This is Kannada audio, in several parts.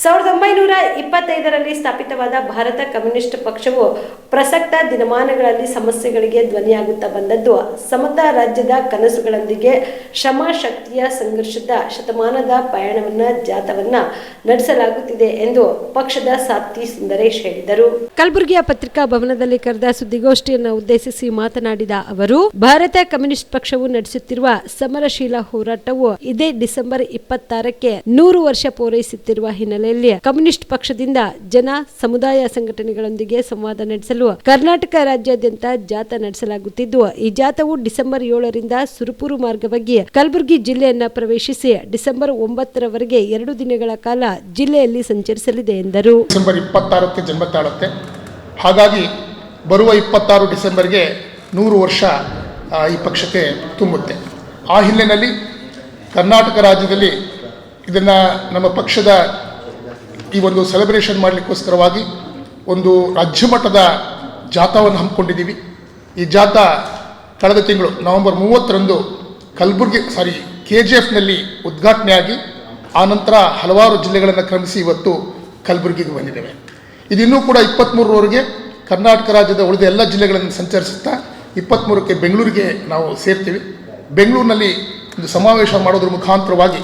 1925ರಲ್ಲಿ ಸ್ಥಾಪಿತವಾದ ಭಾರತ ಕಮ್ಯುನಿಸ್ಟ್ ಪಕ್ಷವು ಪ್ರಸಕ್ತ ದಿನಮಾನಗಳಲ್ಲಿ ಸಮಸ್ಯೆಗಳಿಗೆ ಧ್ವನಿಯಾಗುತ್ತಾ ಬಂದದ್ದು ಸಮತಾ ರಾಜ್ಯದ ಕನಸುಗಳೊಂದಿಗೆ ಶ್ರಮ ಶಕ್ತಿಯ ಸಂಘರ್ಷದ ಶತಮಾನದ ಜಾಥಾವನ್ನ ನಡೆಸಲಾಗುತ್ತಿದೆ ಎಂದು ಪಕ್ಷದ ಸಾತ್ತಿ ಸುಂದರೇಶ್ ಹೇಳಿದರು. ಕಲಬುರಗಿಯ ಪತ್ರಿಕಾ ಭವನದಲ್ಲಿ ಕರೆದ ಸುದ್ದಿಗೋಷ್ಠಿಯನ್ನು ಉದ್ದೇಶಿಸಿ ಮಾತನಾಡಿದ ಅವರು, ಭಾರತ ಕಮ್ಯುನಿಸ್ಟ್ ಪಕ್ಷವು ನಡೆಸುತ್ತಿರುವ ಸಮರಶೀಲ ಹೋರಾಟವು ಇದೇ ಡಿಸೆಂಬರ್ 26ಕ್ಕೆ 100 ವರ್ಷ ಪೂರೈಸುತ್ತಿರುವ ಹಿನ್ನೆಲೆಯಲ್ಲಿ ಕಮ್ಯುನಿಸ್ಟ್ ಪಕ್ಷದಿಂದ ಜನ ಸಮುದಾಯ ಸಂಘಟನೆಗಳೊಂದಿಗೆ ಸಂವಾದ ನಡೆಸಲು ಕರ್ನಾಟಕ ರಾಜ್ಯಾದ್ಯಂತ ಜಾಥಾ ನಡೆಸಲಾಗುತ್ತಿದ್ದು, ಈ ಜಾಥಾವು ಡಿಸೆಂಬರ್ 7ರಿಂದ ಸುರಪುರ ಮಾರ್ಗವಾಗಿ ಕಲಬುರಗಿ ಜಿಲ್ಲೆಯನ್ನ ಪ್ರವೇಶಿಸಿ ಡಿಸೆಂಬರ್ 9ರವರೆಗೆ 2 ದಿನಗಳ ಕಾಲ ಜಿಲ್ಲೆಯಲ್ಲಿ ಸಂಚರಿಸಲಿದೆ ಎಂದರು. ಡಿಸೆಂಬರ್ 26ಕ್ಕೆ ಜನ್ಮ ತಾಳುತ್ತೆ. ಹಾಗಾಗಿ ಬರುವ 26 ಡಿಸೆಂಬರ್ಗೆ 100 ವರ್ಷ ಈ ಪಕ್ಷಕ್ಕೆ ತುಂಬುತ್ತೆ. ಆ ಹಿನ್ನೆಲೆಯಲ್ಲಿ ಕರ್ನಾಟಕ ರಾಜ್ಯದಲ್ಲಿ ಇದನ್ನು ನಮ್ಮ ಪಕ್ಷದ ಈ ಒಂದು ಸೆಲೆಬ್ರೇಷನ್ ಮಾಡಲಿಕ್ಕೋಸ್ಕರವಾಗಿ ಒಂದು ರಾಜ್ಯ ಮಟ್ಟದ ಜಾಥಾವನ್ನು ಹಮ್ಮಿಕೊಂಡಿದ್ದೀವಿ. ಈ ಜಾಥಾ ಕಳೆದ ತಿಂಗಳು ನವೆಂಬರ್ 30ರಂದು KGFನಲ್ಲಿ ಉದ್ಘಾಟನೆಯಾಗಿ ಆನಂತರ ಹಲವಾರು ಜಿಲ್ಲೆಗಳನ್ನು ಕ್ರಮಿಸಿ ಇವತ್ತು ಕಲಬುರಗಿಗೆ ಬಂದಿದ್ದೇವೆ. ಇದಿನ್ನೂ ಕೂಡ 23ರವರೆಗೆ ಕರ್ನಾಟಕ ರಾಜ್ಯದ ಉಳಿದ ಎಲ್ಲ ಜಿಲ್ಲೆಗಳನ್ನು ಸಂಚರಿಸುತ್ತಾ 23ಕ್ಕೆ ಬೆಂಗಳೂರಿಗೆ ನಾವು ಸೇರ್ತೀವಿ. ಬೆಂಗಳೂರಿನಲ್ಲಿ ಒಂದು ಸಮಾವೇಶ ಮಾಡೋದ್ರ ಮುಖಾಂತರವಾಗಿ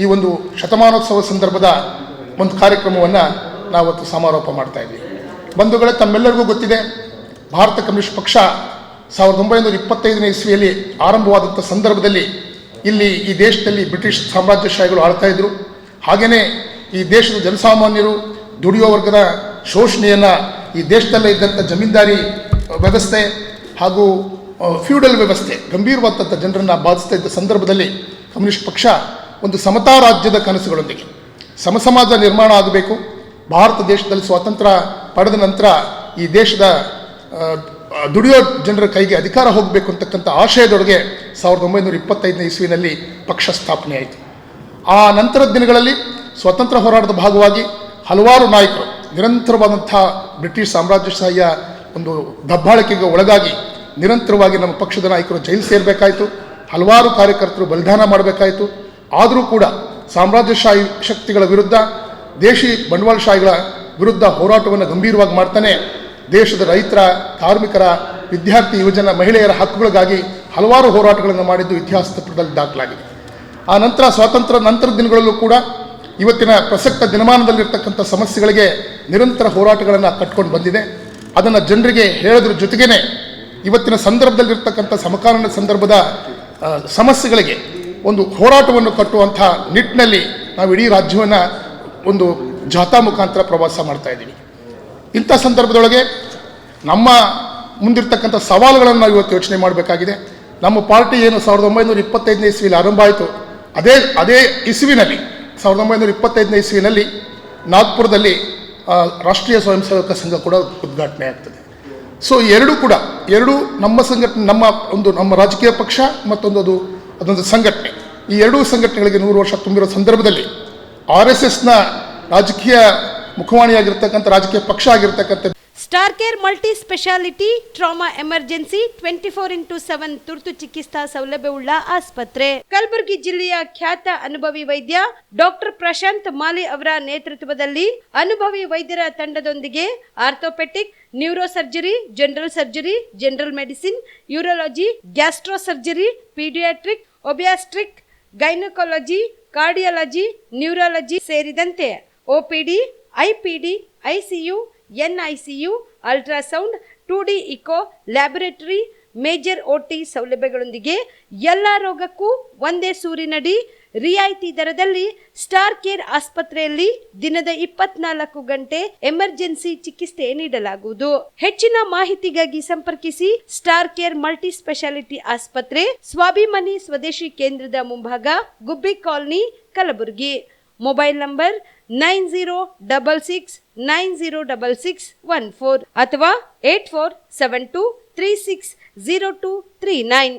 ಈ ಒಂದು ಶತಮಾನೋತ್ಸವ ಸಂದರ್ಭದ ಒಂದು ಕಾರ್ಯಕ್ರಮವನ್ನು ನಾವತ್ತು ಸಮಾರೋಪ ಮಾಡ್ತಾ ಇದ್ದೀವಿ. ಬಂಧುಗಳೇ, ತಮ್ಮೆಲ್ಲರಿಗೂ ಗೊತ್ತಿದೆ, ಭಾರತ ಕಮ್ಯುನಿಸ್ಟ್ ಪಕ್ಷ 1925ನೇ ಇಸ್ವಿಯಲ್ಲಿ ಆರಂಭವಾದಂಥ ಸಂದರ್ಭದಲ್ಲಿ ಇಲ್ಲಿ ಈ ದೇಶದಲ್ಲಿ ಬ್ರಿಟಿಷ್ ಸಾಮ್ರಾಜ್ಯಶಾಹಿಗಳು ಆಳ್ತಾ ಇದ್ದರು. ಹಾಗೆಯೇ ಈ ದೇಶದ ಜನಸಾಮಾನ್ಯರು ದುಡಿಯೋ ವರ್ಗದ ಶೋಷಣೆಯನ್ನು, ಈ ದೇಶದಲ್ಲೇ ಇದ್ದಂಥ ಜಮೀನ್ದಾರಿ ವ್ಯವಸ್ಥೆ ಹಾಗೂ ಫ್ಯೂಡಲ್ ವ್ಯವಸ್ಥೆ ಗಂಭೀರವಾದಂಥ ಜನರನ್ನು ಬಾಧಿಸ್ತಾ ಇದ್ದ ಸಂದರ್ಭದಲ್ಲಿ ಕಮ್ಯುನಿಸ್ಟ್ ಪಕ್ಷ ಒಂದು ಸಮತಾ ರಾಜ್ಯದ ಕನಸುಗಳೊಂದಿಗೆ ಸಮಸಮಾಜ ನಿರ್ಮಾಣ ಆಗಬೇಕು, ಭಾರತ ದೇಶದಲ್ಲಿ ಸ್ವಾತಂತ್ರ್ಯ ಪಡೆದ ನಂತರ ಈ ದೇಶದ ದುಡಿಯೋ ಜನರ ಕೈಗೆ ಅಧಿಕಾರ ಹೋಗಬೇಕು ಅಂತಕ್ಕಂಥ ಆಶಯದೊಳಗೆ 1925ನೇ ಇಸ್ವಿನಲ್ಲಿ ಪಕ್ಷ ಸ್ಥಾಪನೆ ಆಯಿತು. ಆ ನಂತರದ ದಿನಗಳಲ್ಲಿ ಸ್ವಾತಂತ್ರ್ಯ ಹೋರಾಟದ ಭಾಗವಾಗಿ ಹಲವಾರು ನಾಯಕರು ನಿರಂತರವಾದಂಥ ಬ್ರಿಟಿಷ್ ಸಾಮ್ರಾಜ್ಯಶಾಹಿಯ ಒಂದು ದಬ್ಬಾಳಿಕೆಗೆ ಒಳಗಾಗಿ ನಿರಂತರವಾಗಿ ನಮ್ಮ ಪಕ್ಷದ ನಾಯಕರು ಜೈಲು ಸೇರಬೇಕಾಯಿತು, ಹಲವಾರು ಕಾರ್ಯಕರ್ತರು ಬಲಿದಾನ ಮಾಡಬೇಕಾಯಿತು. ಆದರೂ ಕೂಡ ಸಾಮ್ರಾಜ್ಯಶಾಹಿ ಶಕ್ತಿಗಳ ವಿರುದ್ಧ, ದೇಶಿ ಬಂಡವಾಳಶಾಹಿಗಳ ವಿರುದ್ಧ ಹೋರಾಟವನ್ನು ಗಂಭೀರವಾಗಿ ಮಾಡ್ತಾನೆ ದೇಶದ ರೈತರ, ಕಾರ್ಮಿಕರ, ವಿದ್ಯಾರ್ಥಿ, ಯುವಜನ, ಮಹಿಳೆಯರ ಹಕ್ಕುಗಳಿಗಾಗಿ ಹಲವಾರು ಹೋರಾಟಗಳನ್ನು ಮಾಡಿದ್ದು ಇತಿಹಾಸದ ಪುಟದಲ್ಲಿ ದಾಖಲಾಗಿದೆ. ಆ ನಂತರ ಸ್ವಾತಂತ್ರ್ಯ ನಂತರದ ದಿನಗಳಲ್ಲೂ ಕೂಡ ಇವತ್ತಿನ ಪ್ರಸಕ್ತ ದಿನಮಾನದಲ್ಲಿರ್ತಕ್ಕಂಥ ಸಮಸ್ಯೆಗಳಿಗೆ ನಿರಂತರ ಹೋರಾಟಗಳನ್ನು ಕಟ್ಕೊಂಡು ಬಂದಿದೆ. ಅದನ್ನು ಜನರಿಗೆ ಹೇಳೋದ್ರ ಜೊತೆಗೇ ಇವತ್ತಿನ ಸಂದರ್ಭದಲ್ಲಿರ್ತಕ್ಕಂಥ ಸಮಕಾಲೀನ ಸಂದರ್ಭದ ಸಮಸ್ಯೆಗಳಿಗೆ ಒಂದು ಹೋರಾಟವನ್ನು ಕಟ್ಟುವಂಥ ನಿಟ್ಟಿನಲ್ಲಿ ನಾವು ಇಡೀ ರಾಜ್ಯವನ್ನು ಒಂದು ಜಾಥಾ ಮುಖಾಂತರ ಪ್ರವಾಸ ಮಾಡ್ತಾ ಇದ್ದೀವಿ. ಇಂಥ ಸಂದರ್ಭದೊಳಗೆ ನಮ್ಮ ಮುಂದಿರ್ತಕ್ಕಂಥ ಸವಾಲುಗಳನ್ನು ನಾವು ಇವತ್ತು ಯೋಚನೆ ಮಾಡಬೇಕಾಗಿದೆ. ನಮ್ಮ ಪಾರ್ಟಿ ಏನು 1925ನೇ ಇಸ್ವಿಯಲ್ಲಿ ಆರಂಭ ಆಯಿತು, ಅದೇ ಇಸ್ವಿನಲ್ಲಿ 1925ನೇ ಇಸ್ವಿನಲ್ಲಿ ನಾಗ್ಪುರದಲ್ಲಿ ರಾಷ್ಟ್ರೀಯ ಸ್ವಯಂ ಸೇವಕ ಸಂಘ ಕೂಡ ಉದ್ಘಾಟನೆ ಆಗ್ತದೆ. ಸೊ ಎರಡು ನಮ್ಮ ಸಂಘಟನೆ, ನಮ್ಮ ರಾಜಕೀಯ ಪಕ್ಷ ಮತ್ತೊಂದು ಅದೊಂದು ಸಂಘಟನೆ, ಈ ಎರಡೂ ಸಂಘಟನೆಗಳಿಗೆ 100 ವರ್ಷ ತುಂಬಿರೋ ಸಂದರ್ಭದಲ್ಲಿ RSSನ ರಾಜಕೀಯ ಮುಖವಾಣಿಯಾಗಿರ್ತಕ್ಕಂಥ ರಾಜಕೀಯ ಪಕ್ಷ ಆಗಿರ್ತಕ್ಕಂಥ star care multi speciality trauma emergency 24x7 ತುರ್ತು ಚಿಕಿತ್ಸಾ ಸೌಲಭ್ಯವುಳ್ಳ ಆಸ್ಪತ್ರೆ. ಕಲಬುರಗಿ ಜಿಲ್ಲೆಯ ಖ್ಯಾತ ಅನುಭವಿ ವೈದ್ಯ ಡಾಕ್ಟರ್ ಪ್ರಶಾಂತ್ ಮಾಲಿ ಅವರ ನೇತೃತ್ವದಲ್ಲಿ ಅನುಭವಿ ವೈದ್ಯರ ತಂಡದೊಂದಿಗೆ orthopaedic, neuro surgery, general surgery, general medicine, urology, gastro surgery, paediatric, obstetric, gynaecology, cardiology, neurology ಸೇರಿದಂತೆ OPD, IPD, ICU, NICU, ultrasound, 2D echo, laboratory, major OT ಸೌಲಭ್ಯಗಳೊಂದಿಗೆ ಎಲ್ಲ ರೋಗಕ್ಕೂ ಒಂದೇ ಸೂರಿನಡಿ ರಿಯಾಯಿತಿ ದರದಲ್ಲಿ ಸ್ಟಾರ್ ಕೇರ್ ಆಸ್ಪತ್ರೆಯಲ್ಲಿ ದಿನದ 24 ಗಂಟೆ ಎಮರ್ಜೆನ್ಸಿ ಚಿಕಿತ್ಸೆ ನೀಡಲಾಗುವುದು. ಹೆಚ್ಚಿನ ಮಾಹಿತಿಗಾಗಿ ಸಂಪರ್ಕಿಸಿ ಸ್ಟಾರ್ ಕೇರ್ ಮಲ್ಟಿ ಸ್ಪೆಷಾಲಿಟಿ ಆಸ್ಪತ್ರೆ, ಸ್ವಾಭಿಮಾನಿ ಸ್ವದೇಶಿ ಕೇಂದ್ರದ ಮುಂಭಾಗ, ಗುಬ್ಬಿ ಕಾಲನಿ, ಕಲಬುರಗಿ. ಮೊಬೈಲ್ ನಂಬರ್ 9066906614 ಅಥವಾ 8472360239.